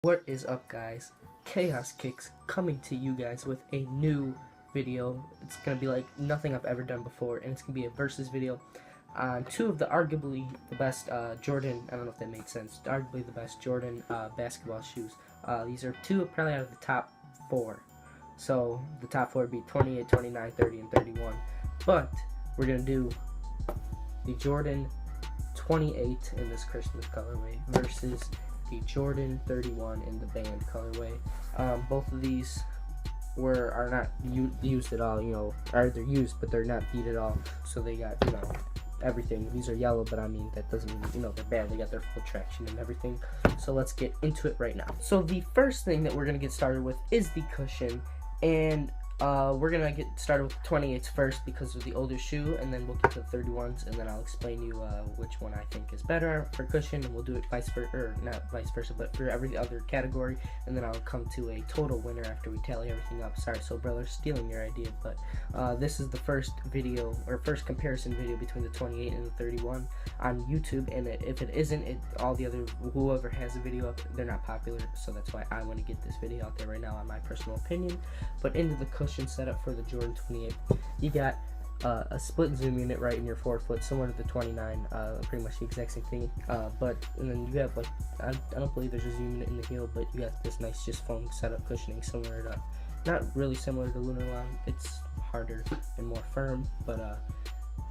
What is up, guys? Chaos Kicks coming to you guys with a new video. It's gonna be like nothing I've ever done before, and it's gonna be a versus video on two of the arguably the best Jordan, I don't know if that makes sense, arguably the best Jordan basketball shoes. These are two probably out of the top four. So the top four would be 28, 29, 30, and 31. But we're gonna do the Jordan 28 in this Christmas colorway versus the Jordan 31 in the band colorway. Both of these are not used at all, or they're used but they're not beat at all, so they got everything. These are yellow, but I mean that doesn't mean they're bad. They got their full traction and everything. So let's get into it right now. So the first thing that we're gonna get started with is the cushion, and we're gonna get started with the 28s first because of the older shoe, and then we'll get to the 31s, and then I'll explain you which one I think is better for cushion, and we'll do it vice versa, or not vice versa, but for every other category, and then I'll come to a total winner after we tally everything up. Sorry, so brother, stealing your idea, but this is the first video, or first comparison video between the 28 and the 31 on YouTube, and if it isn't, all the other, whoever has a video up, they're not popular, so that's why I want to get this video out there right now on my personal opinion. Then into the cushion setup for the Jordan 28, you got a split zoom unit right in your forefoot, similar to the 29, pretty much the exact same thing, and then you have, like, I don't believe there's a zoom unit in the heel, but you got this nice just foam setup cushioning, similar to, not really similar to Lunarlon, it's harder and more firm, but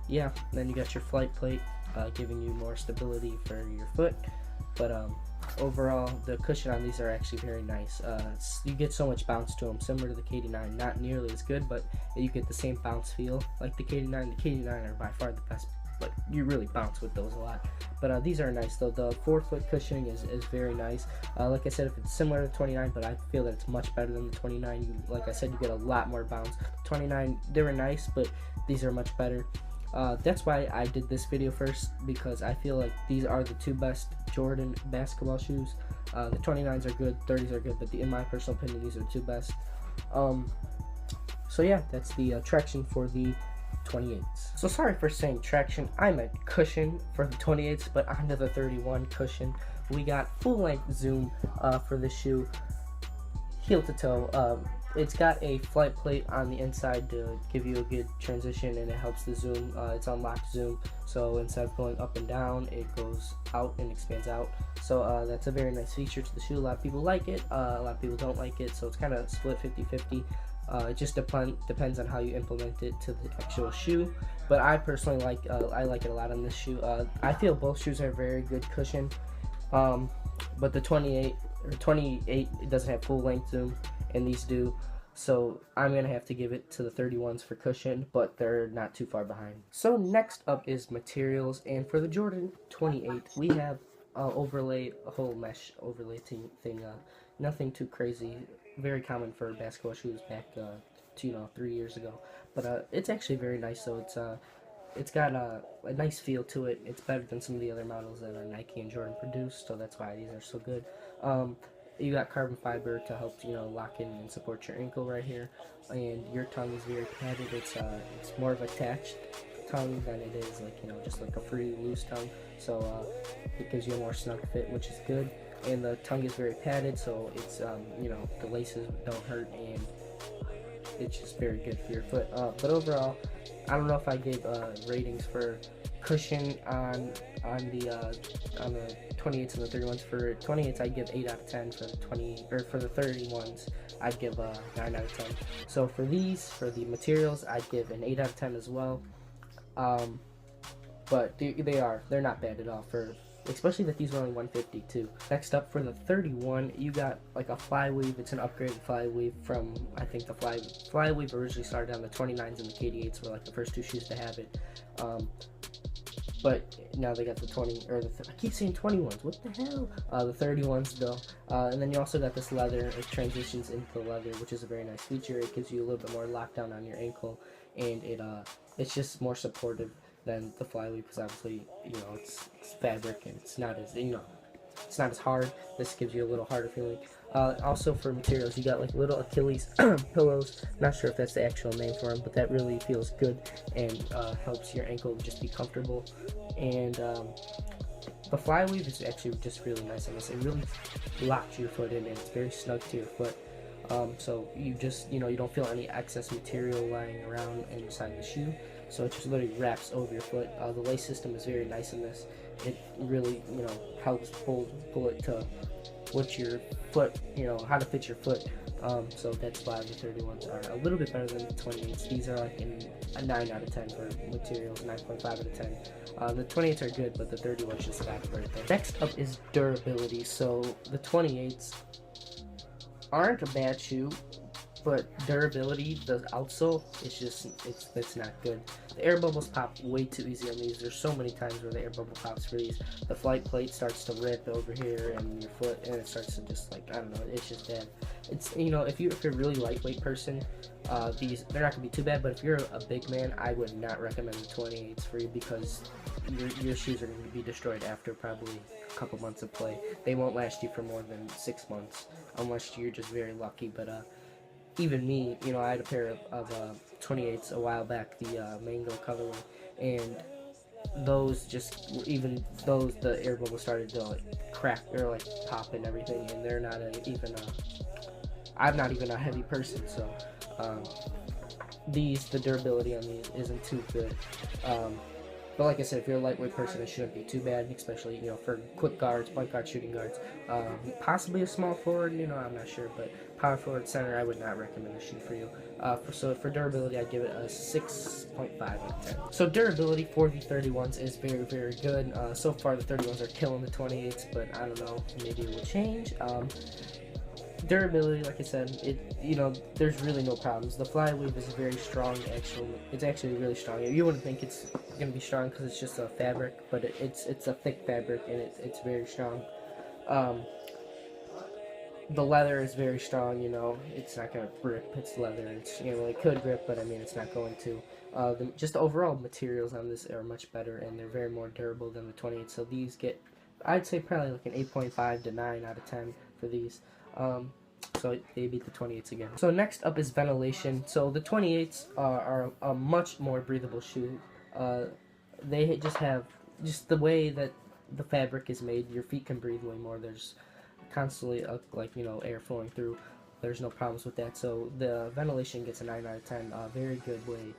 yeah. Then you got your flight plate, giving you more stability for your foot, but overall the cushion on these are actually very nice. You get so much bounce to them, similar to the KD9, not nearly as good, but you get the same bounce feel like the KD9. The KD9 are by far the best, but you really bounce with those a lot. But these are nice though. The forefoot cushioning is very nice. Like I said, if it's similar to the 29, but I feel that it's much better than the 29. Like I said, you get a lot more bounce. The 29, they were nice, but these are much better. That's why I did this video first, because I feel like these are the two best Jordan basketball shoes. The 29s are good, 30s are good, but in my personal opinion, these are the two best. So yeah, that's the traction for the 28s. So sorry for saying traction, I meant cushion for the 28s, but onto the 31 cushion. We got full length zoom for the shoe, heel to toe. It's got a flight plate on the inside to give you a good transition, and it helps the zoom. It's unlocked zoom, so instead of going up and down, it goes out and expands out. So that's a very nice feature to the shoe. A lot of people like it, a lot of people don't like it, so it's kind of split 50-50. It just depends on how you implement it to the actual shoe, but I personally like it a lot on this shoe. I feel both shoes are very good cushion, but the 28 it doesn't have full length zoom, and these do, so I'm gonna have to give it to the 31s for cushion, but they're not too far behind. So next up is materials, and for the Jordan 28 we have a whole mesh overlay thing, nothing too crazy, very common for basketball shoes back to 3 years ago, but it's actually very nice. So it's got a nice feel to it. It's better than some of the other models that are Nike and Jordan produced, so that's why these are so good. You got carbon fiber to help lock in and support your ankle right here, and your tongue is very padded. It's more of attached tongue than it is just like a free loose tongue, so it gives you a more snug fit, which is good. And the tongue is very padded, so it's the laces don't hurt, and it's just very good for your foot. But overall, I don't know if I gave ratings for cushion on the 28s and the 31s. For 28s, I'd give 8 out of 10. For the 31s, I'd give 9 out of 10. So for the materials, I'd give an 8 out of 10 as well. But they're not bad at all, especially that these were only $150 too. Next up, for the 31, you got like a flyweave. It's an upgraded flyweave from, I think the flyweave originally started on the 29s, and the KD8s were like the first two shoes to have it. But now they got the I keep saying 21s, what the hell? The 31s though. And then you also got this leather. It transitions into the leather, which is a very nice feature. It gives you a little bit more lockdown on your ankle, and it's just more supportive than the flyweave, because obviously it's fabric, and it's not as hard. This gives you a little harder feeling. Also for materials, you got like little Achilles pillows. Not sure if that's the actual name for them, but that really feels good and helps your ankle just be comfortable. And The fly weave is actually just really nice on this. It really locks your foot in, and it's very snug to your foot. So you just, you don't feel any excess material lying around inside the shoe. So it just literally wraps over your foot. The lace system is very nice in this. It really, helps pull it to what your foot, how to fit your foot. So that's why the 31s are a little bit better than the 28s. These are like a 9 out of 10 for materials, 9.5 out of 10. The 28s are good, but the 31s just got right there. Next up is durability. So the 28s aren't a bad shoe, but durability, the outsole, it's not good. The air bubbles pop way too easy on these. There's so many times where the air bubble pops for these. The flight plate starts to rip over here and your foot, and it starts to just I don't know, it's just bad. It's, if you're a really lightweight person, they're not gonna be too bad. But if you're a big man, I would not recommend the 28s for you, because your shoes are going to be destroyed after probably a couple months of play. They won't last you for more than 6 months unless you're just very lucky. But even me, I had a pair of 28s a while back, the mango colorway, and those the air bubble started to crack or pop and everything, and they're not I'm not even a heavy person, so the durability on these isn't too good. But like I said, if you're a lightweight person, it shouldn't be too bad, especially, for quick guards, point guards, shooting guards. Possibly a small forward, I'm not sure, but power forward, center, I would not recommend the shoe for you. So for durability, I'd give it a 6.5 out of 10. So durability for the 31s is very, very good. So far, the 31s are killing the 28s, but I don't know, maybe it will change. Durability, like I said, there's really no problems. The fly weave is very strong. It's actually really strong. You wouldn't think it's gonna be strong because it's just a fabric, but it's a thick fabric, and it's very strong. The leather is very strong. It's not gonna rip. It's leather. It's it could rip, but I mean it's not going to. Just the overall materials on this are much better, and they're very more durable than the 28. So these get, I'd say, probably like an 8.5 to 9 out of 10 for these. So they beat the 28s again. So next up is ventilation. So the 28s are a much more breathable shoe. They just have, the way that the fabric is made, your feet can breathe way more. There's constantly air flowing through. There's no problems with that. So the ventilation gets a 9 out of 10. Very good way.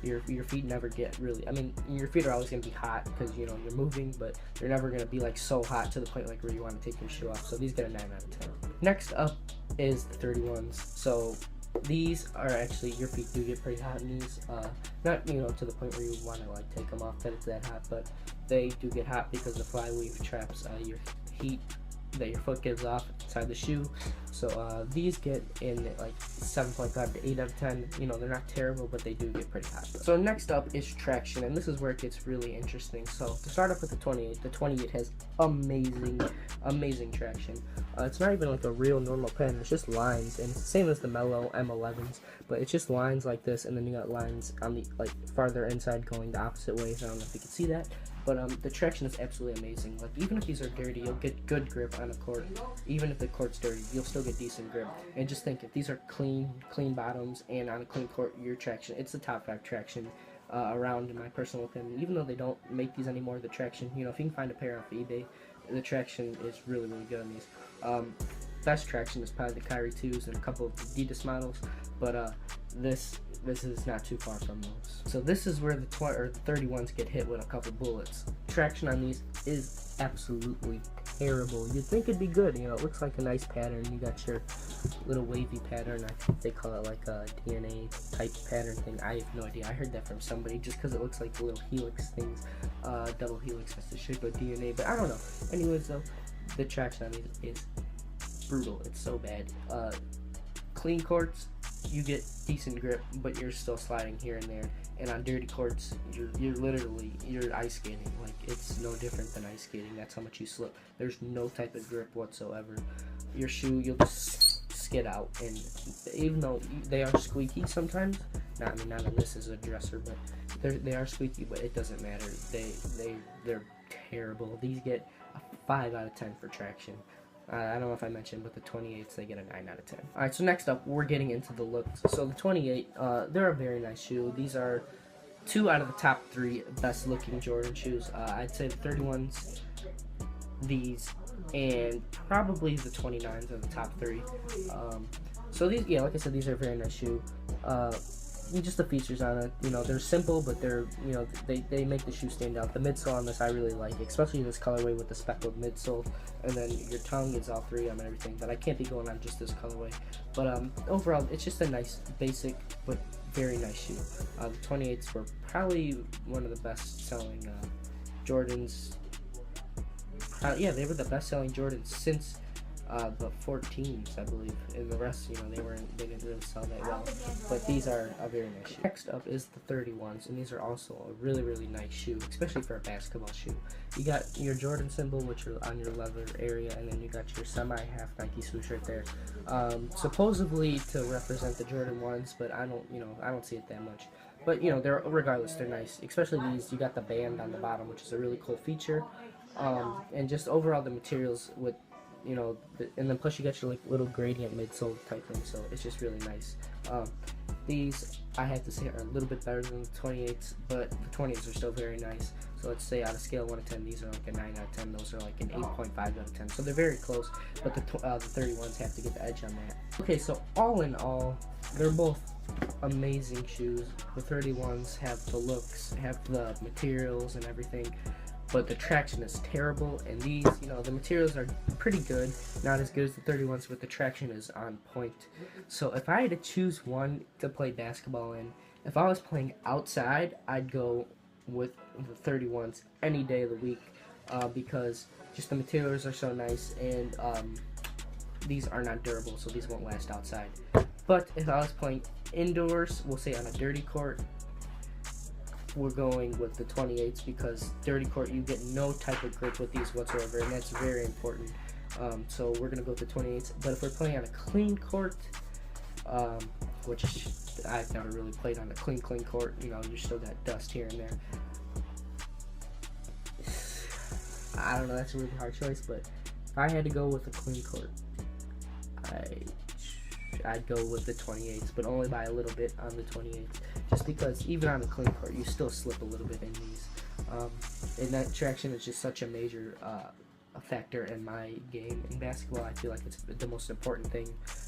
Your feet never get really, your feet are always going to be hot because you're moving, but they're never going to be so hot to the point where you want to take your shoe off. So these get a 9 out of 10. Next up is the 31s. So these are actually, your feet do get pretty hot in these. Not to the point where you want to take them off that it's that hot, but they do get hot because the fly weave traps your heat that your foot gives off inside the shoe. So these get in 7.5 to 8 out of 10. They're not terrible, but they do get pretty hot. So next up is traction, and this is where it gets really interesting. So to start off with the 28 has amazing traction. It's not even a real normal pen. It's just lines, and it's the same as the Mellow M11s, but it's just lines like this, and then you got lines on the farther inside going the opposite ways. I don't know if you can see that. But the traction is absolutely amazing. Even if these are dirty, you'll get good grip on a court. Even if the court's dirty, you'll still get decent grip. And just think, if these are clean bottoms and on a clean court, your traction, it's the top 5 traction around, in my personal opinion. Even though they don't make these anymore, the traction, if you can find a pair off eBay, the traction is really, really good on these. Best traction is probably the Kyrie 2s and a couple of Adidas models, but this is not too far from those. So this is where the 31s get hit with a couple bullets. Traction on these is absolutely terrible. You'd think it'd be good, it looks like a nice pattern. You got your little wavy pattern. I think they call it a DNA type pattern thing. I have no idea. I heard that from somebody just because it looks like the little helix things. Double helix has the shape of DNA, but I don't know. Anyways though, the traction on these is brutal. It's so bad. Clean courts, you get decent grip, but you're still sliding here and there. And on dirty courts, you're ice skating. It's no different than ice skating. That's how much you slip. There's no type of grip whatsoever. Your shoe, you'll just skid out. And even though they are squeaky sometimes, not on this as a dresser, but they are squeaky, but it doesn't matter. They're terrible. These get a 5 out of 10 for traction. I don't know if I mentioned, but the 28s, they get a 9 out of 10. Alright, so next up, we're getting into the looks. So the 28, they're a very nice shoe. These are 2 out of the top 3 best looking Jordan shoes. I'd say the 31s, these, and probably the 29s are the top 3. So these, yeah, like I said, these are a very nice shoe. Just the features on it, they're simple, but they're, they make the shoe stand out. The midsole on this I really like, especially this colorway with the speckled midsole, and then your tongue is all 3 and everything, but I can't be going on just this colorway. But overall, it's just a nice, basic, but very nice shoe. The 28s were probably one of the best selling Jordans. Yeah, they were the best selling Jordans since the 14s, I believe, and the rest, they didn't really sell that well. But these are a very nice shoe. Next up is the 31s, and these are also a really, really nice shoe, especially for a basketball shoe. You got your Jordan symbol, which are on your leather area, and then you got your semi-half Nike swoosh right there. Supposedly to represent the Jordan ones, but I don't see it that much. But regardless, they're nice. Especially these, you got the band on the bottom, which is a really cool feature. And just overall the materials with, and then plus you got your little gradient midsole type thing, so it's just really nice. These, I have to say, are a little bit better than the 28s, but the 20s are still very nice. So let's say on a scale of 1 to 10, these are like a 9 out of 10. Those are like an 8.5 out of 10. So they're very close, but the 31s have to get the edge on that. Okay, so all in all, they're both amazing shoes. The 31s have the looks, have the materials and everything, but the traction is terrible. And these, the materials are pretty good, not as good as the 31s, but the traction is on point. So if I had to choose one to play basketball in, if I was playing outside, I'd go with the 31s any day of the week, because just the materials are so nice, and these are not durable, so these won't last outside. But if I was playing indoors, we'll say on a dirty court, we're going with the 28s, because dirty court you get no type of grip with these whatsoever, and that's very important. So we're gonna go with the 28s. But if we're playing on a clean court, which I've never really played on a clean court, you still got dust here and there. I don't know, that's a really hard choice, but if I had to go with a clean court, I'd go with the 28s, but only by a little bit on the 28s, just because even on a clean court you still slip a little bit in these, and that traction is just such a major a factor in my game in basketball. I feel like it's the most important thing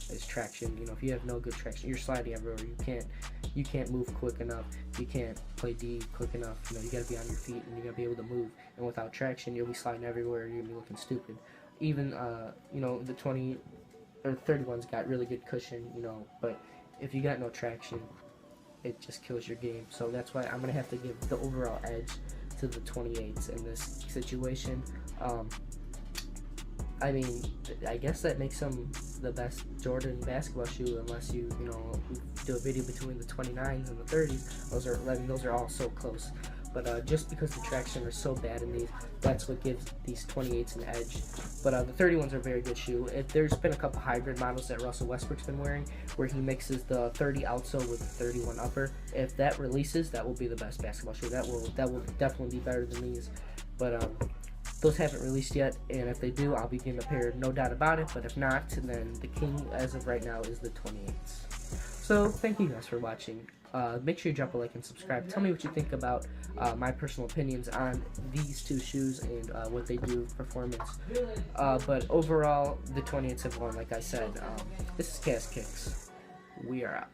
is traction. If you have no good traction, you're sliding everywhere. You can't move quick enough. You can't play D quick enough. You gotta be on your feet, and you gotta be able to move. And without traction, you'll be sliding everywhere. You'll be looking stupid. Even the 20 or 31's got really good cushion. But if you got no traction, it just kills your game. So that's why I'm gonna have to give the overall edge to the 28s in this situation. I mean, I guess that makes them the best Jordan basketball shoe, unless you do a video between the 29s and the 30s. Those are all so close. But just because the traction is so bad in these, that's what gives these 28s an edge. But the 31s are a very good shoe. There's been a couple hybrid models that Russell Westbrook's been wearing, where he mixes the 30 outsole with the 31 upper. If that releases, that will be the best basketball shoe. That will definitely be better than these. But those haven't released yet, and if they do, I'll be getting a pair, no doubt about it. But if not, then the king as of right now is the 28s. So thank you guys for watching. Make sure you drop a like and subscribe. Tell me what you think about my personal opinions on these two shoes and what they do performance. But overall, the 28s have won, like I said. This is Chaos Kicks. We are out.